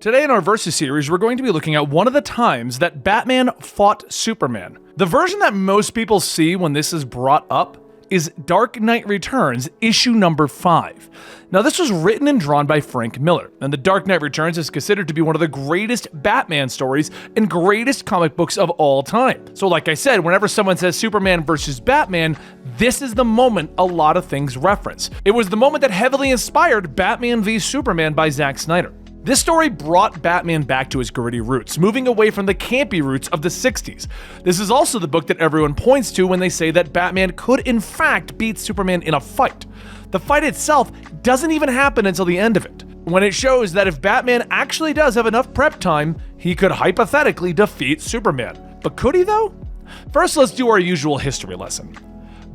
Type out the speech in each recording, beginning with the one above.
Today in our Versus series, we're going to be looking at one of the times that Batman fought Superman. The version that most people see when this is brought up is Dark Knight Returns, issue number 5. Now, this was written and drawn by Frank Miller, and The Dark Knight Returns is considered to be one of the greatest Batman stories and greatest comic books of all time. So like I said, whenever someone says Superman versus Batman, this is the moment a lot of things reference. It was the moment that heavily inspired Batman v Superman by Zack Snyder. This story brought Batman back to his gritty roots, moving away from the campy roots of the 60s. This is also the book that everyone points to when they say that Batman could in fact beat Superman in a fight. The fight itself doesn't even happen until the end of it, when it shows that if Batman actually does have enough prep time, he could hypothetically defeat Superman. But could he though? First, let's do our usual history lesson.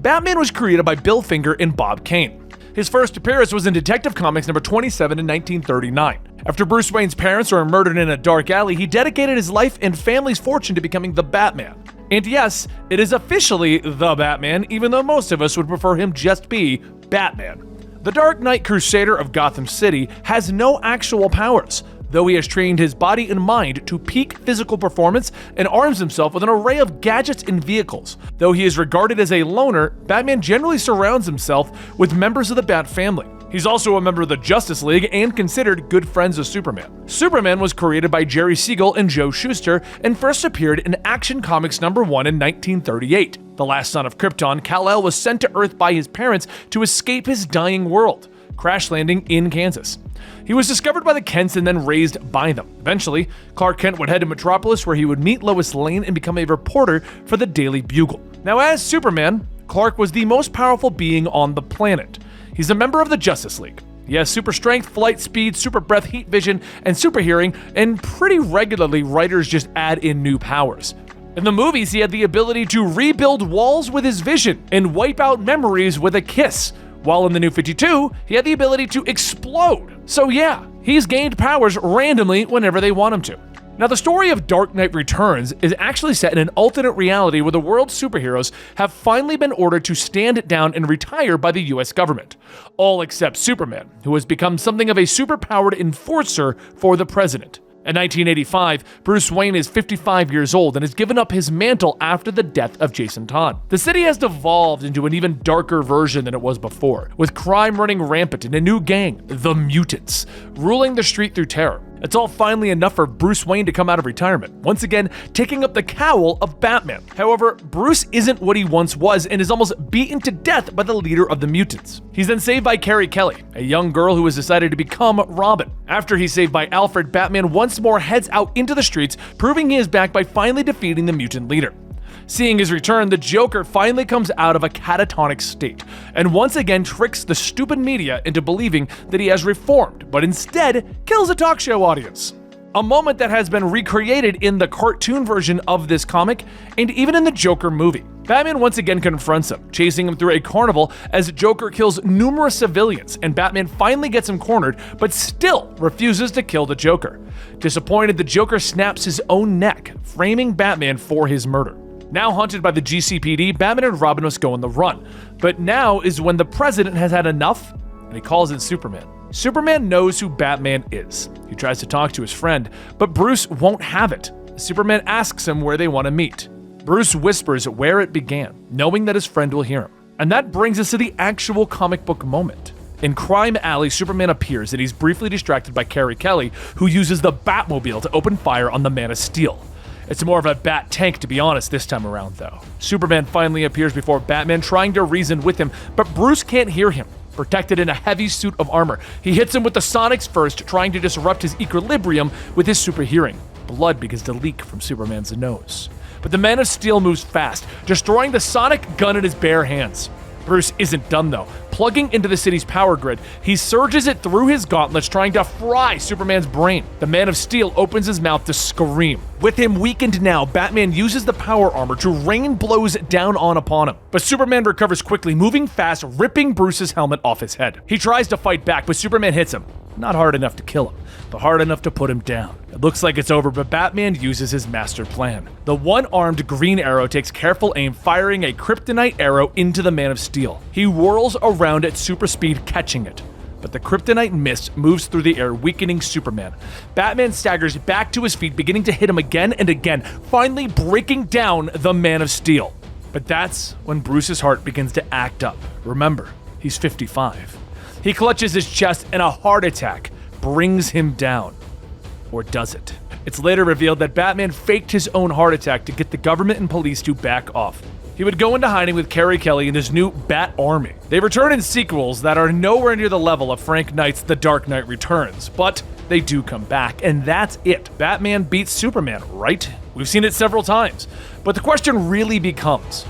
Batman was created by Bill Finger and Bob Kane. His first appearance was in Detective Comics number 27 in 1939. After Bruce Wayne's parents were murdered in a dark alley, he dedicated his life and family's fortune to becoming the Batman. And yes, it is officially the Batman, even though most of us would prefer him just be Batman. The Dark Knight Crusader of Gotham City has no actual powers, though he has trained his body and mind to peak physical performance and arms himself with an array of gadgets and vehicles. Though he is regarded as a loner, Batman generally surrounds himself with members of the Bat family. He's also a member of the Justice League and considered good friends of Superman. Superman was created by Jerry Siegel and Joe Shuster and first appeared in Action Comics number 1 in 1938. The last son of Krypton, Kal-El was sent to Earth by his parents to escape his dying world, crash landing in Kansas. He was discovered by the Kents and then raised by them. Eventually, Clark Kent would head to Metropolis where he would meet Lois Lane and become a reporter for the Daily Bugle. Now, as Superman, Clark was the most powerful being on the planet. He's a member of the Justice League. He has super strength, flight speed, super breath, heat vision, and super hearing, and pretty regularly writers just add in new powers. In the movies, he had the ability to rebuild walls with his vision and wipe out memories with a kiss. While in the New 52, he had the ability to explode. So yeah, he's gained powers randomly whenever they want him to. Now, the story of Dark Knight Returns is actually set in an alternate reality where the world's superheroes have finally been ordered to stand down and retire by the US government. All except Superman, who has become something of a superpowered enforcer for the president. In 1985, Bruce Wayne is 55 years old and has given up his mantle after the death of Jason Todd. The city has devolved into an even darker version than it was before, with crime running rampant and a new gang, the Mutants, ruling the street through terror. It's all finally enough for Bruce Wayne to come out of retirement, once again taking up the cowl of Batman. However, Bruce isn't what he once was and is almost beaten to death by the leader of the Mutants. He's then saved by Carrie Kelly, a young girl who has decided to become Robin. After he's saved by Alfred, Batman once more heads out into the streets, proving he is back by finally defeating the mutant leader. Seeing his return, the Joker finally comes out of a catatonic state, and once again tricks the stupid media into believing that he has reformed, but instead kills a talk show audience. A moment that has been recreated in the cartoon version of this comic, and even in the Joker movie. Batman once again confronts him, chasing him through a carnival as Joker kills numerous civilians, and Batman finally gets him cornered, but still refuses to kill the Joker. Disappointed, the Joker snaps his own neck, framing Batman for his murder. Now hunted by the GCPD, Batman and Robin must go on the run. But now is when the president has had enough, and he calls in Superman. Superman knows who Batman is. He tries to talk to his friend, but Bruce won't have it. Superman asks him where they want to meet. Bruce whispers where it began, knowing that his friend will hear him. And that brings us to the actual comic book moment. In Crime Alley, Superman appears and he's briefly distracted by Carrie Kelly, who uses the Batmobile to open fire on the Man of Steel. It's more of a bat tank, to be honest, this time around, though. Superman finally appears before Batman, trying to reason with him, but Bruce can't hear him. Protected in a heavy suit of armor, he hits him with the sonics first, trying to disrupt his equilibrium with his super hearing. Blood begins to leak from Superman's nose. But the Man of Steel moves fast, destroying the sonic gun in his bare hands. Bruce isn't done though. Plugging into the city's power grid, he surges it through his gauntlets, trying to fry Superman's brain. The Man of Steel opens his mouth to scream. With him weakened now, Batman uses the power armor to rain blows down upon him. But Superman recovers quickly, moving fast, ripping Bruce's helmet off his head. He tries to fight back, but Superman hits him. Not hard enough to kill him, but hard enough to put him down. It looks like it's over, but Batman uses his master plan. The one-armed Green Arrow takes careful aim, firing a kryptonite arrow into the Man of Steel. He whirls around at super speed, catching it. but the kryptonite mist moves through the air, weakening Superman. Batman staggers back to his feet, beginning to hit him again and again, finally breaking down the Man of Steel. But that's when Bruce's heart begins to act up. Remember, he's 55. He clutches his chest and a heart attack brings him down. Or does it? It's later revealed that Batman faked his own heart attack to get the government and police to back off. He would go into hiding with Carrie Kelly and his new Bat Army. They return in sequels that are nowhere near the level of Frank Knight's The Dark Knight Returns, but they do come back, and that's it. Batman beats Superman, right? We've seen it several times. But the question really becomes,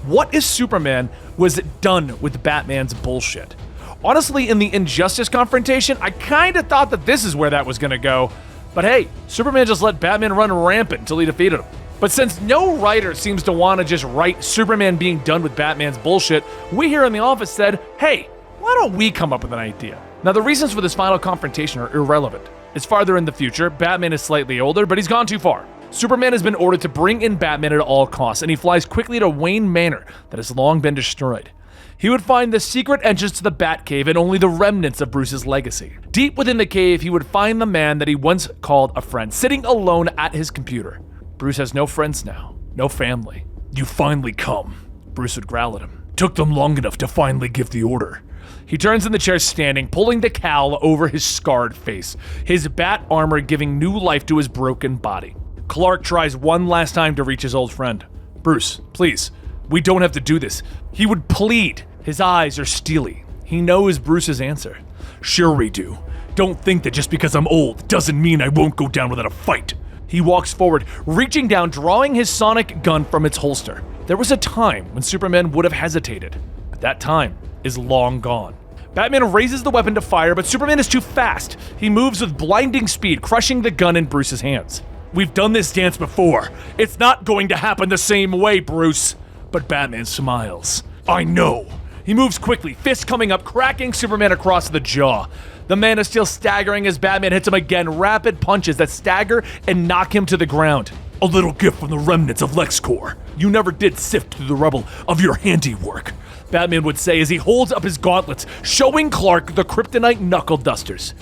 what if Superman was done with Batman's bullshit? Honestly, in the Injustice confrontation, I kinda thought that this is where that was gonna go. But hey, Superman just let Batman run rampant until he defeated him. But since no writer seems to want to just write Superman being done with Batman's bullshit, we here in the office said, hey, why don't we come up with an idea? Now, the reasons for this final confrontation are irrelevant. It's farther in the future, Batman is slightly older, but he's gone too far. Superman has been ordered to bring in Batman at all costs, and he flies quickly to Wayne Manor that has long been destroyed. He would find the secret entrance to the Batcave and only the remnants of Bruce's legacy. Deep within the cave, he would find the man that he once called a friend, sitting alone at his computer. Bruce has no friends now, no family. You finally come, Bruce would growl at him. Took them long enough to finally give the order. He turns in the chair standing, pulling the cowl over his scarred face, his bat armor giving new life to his broken body. Clark tries one last time to reach his old friend. Bruce, please, we don't have to do this. He would plead. His eyes are steely. He knows Bruce's answer. Sure we do. Don't think that just because I'm old doesn't mean I won't go down without a fight. He walks forward, reaching down, drawing his sonic gun from its holster. There was a time when Superman would have hesitated, but that time is long gone. Batman raises the weapon to fire, but Superman is too fast. He moves with blinding speed, crushing the gun in Bruce's hands. We've done this dance before. It's not going to happen the same way, Bruce. But Batman smiles. I know. He moves quickly, fist coming up, cracking Superman across the jaw. The Man of Steel staggering as Batman hits him again, rapid punches that stagger and knock him to the ground. A little gift from the remnants of LexCorp. You never did sift through the rubble of your handiwork, Batman would say as he holds up his gauntlets, showing Clark the kryptonite knuckle dusters.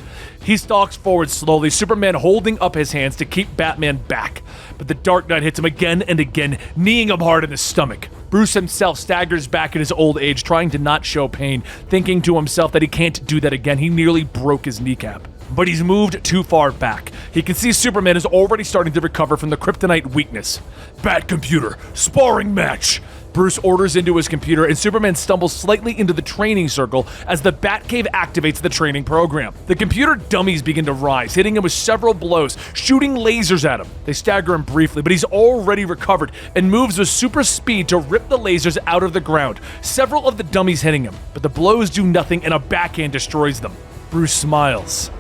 He stalks forward slowly, Superman holding up his hands to keep Batman back. But the Dark Knight hits him again and again, kneeing him hard in the stomach. Bruce himself staggers back in his old age, trying to not show pain, thinking to himself that he can't do that again. He nearly broke his kneecap. But he's moved too far back. He can see Superman is already starting to recover from the kryptonite weakness. Bat computer, sparring match! Bruce orders into his computer, and Superman stumbles slightly into the training circle as the Batcave activates the training program. The computer dummies begin to rise, hitting him with several blows, shooting lasers at him. They stagger him briefly, but he's already recovered and moves with super speed to rip the lasers out of the ground, several of the dummies hitting him, but the blows do nothing and a backhand destroys them. Bruce smiles.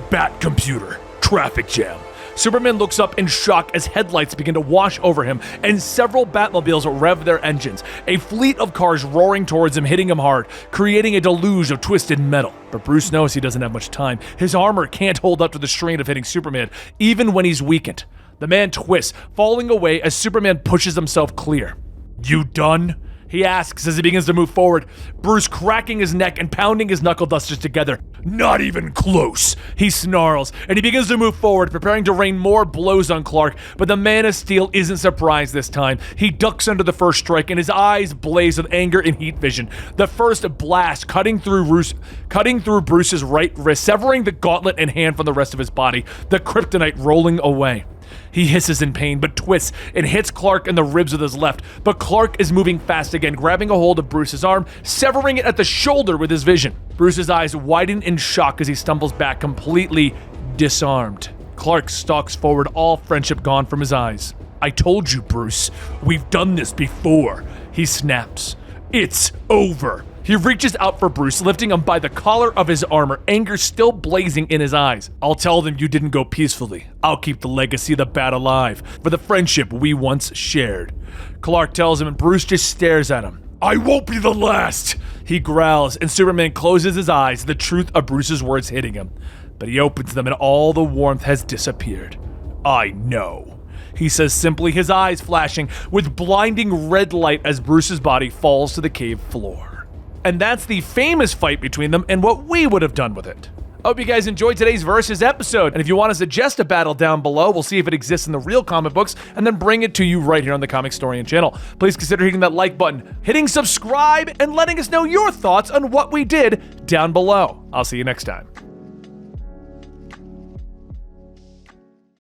Bat computer, traffic jam. Superman looks up in shock as headlights begin to wash over him and several Batmobiles rev their engines, a fleet of cars roaring towards him, hitting him hard, creating a deluge of twisted metal. But Bruce knows he doesn't have much time. His armor can't hold up to the strain of hitting Superman, even when he's weakened. The man twists, falling away as Superman pushes himself clear. You done? He asks as he begins to move forward, Bruce cracking his neck and pounding his knuckle dusters together. Not even close, he snarls, and he begins to move forward, preparing to rain more blows on Clark, but the Man of Steel isn't surprised this time. He ducks under the first strike, and his eyes blaze with anger and heat vision. The first blast cutting through Bruce's right wrist, severing the gauntlet and hand from the rest of his body, the kryptonite rolling away. He hisses in pain, but twists and hits Clark in the ribs with his left. But Clark is moving fast again, grabbing a hold of Bruce's arm, severing it at the shoulder with his vision. Bruce's eyes widen in shock as he stumbles back, completely disarmed. Clark stalks forward, all friendship gone from his eyes. I told you, Bruce. We've done this before. He snaps. It's over. He reaches out for Bruce, lifting him by the collar of his armor, anger still blazing in his eyes. I'll tell them you didn't go peacefully. I'll keep the legacy of the Bat alive, for the friendship we once shared. Clark tells him, and Bruce just stares at him. I won't be the last! He growls, and Superman closes his eyes, the truth of Bruce's words hitting him. But he opens them, and all the warmth has disappeared. I know. He says simply, his eyes flashing with blinding red light as Bruce's body falls to the cave floor. And that's the famous fight between them and what we would have done with it. I hope you guys enjoyed today's Versus episode, and if you want to suggest a battle down below, we'll see if it exists in the real comic books, and then bring it to you right here on the Comicstorian channel. Please consider hitting that like button, hitting subscribe, and letting us know your thoughts on what we did down below. I'll see you next time.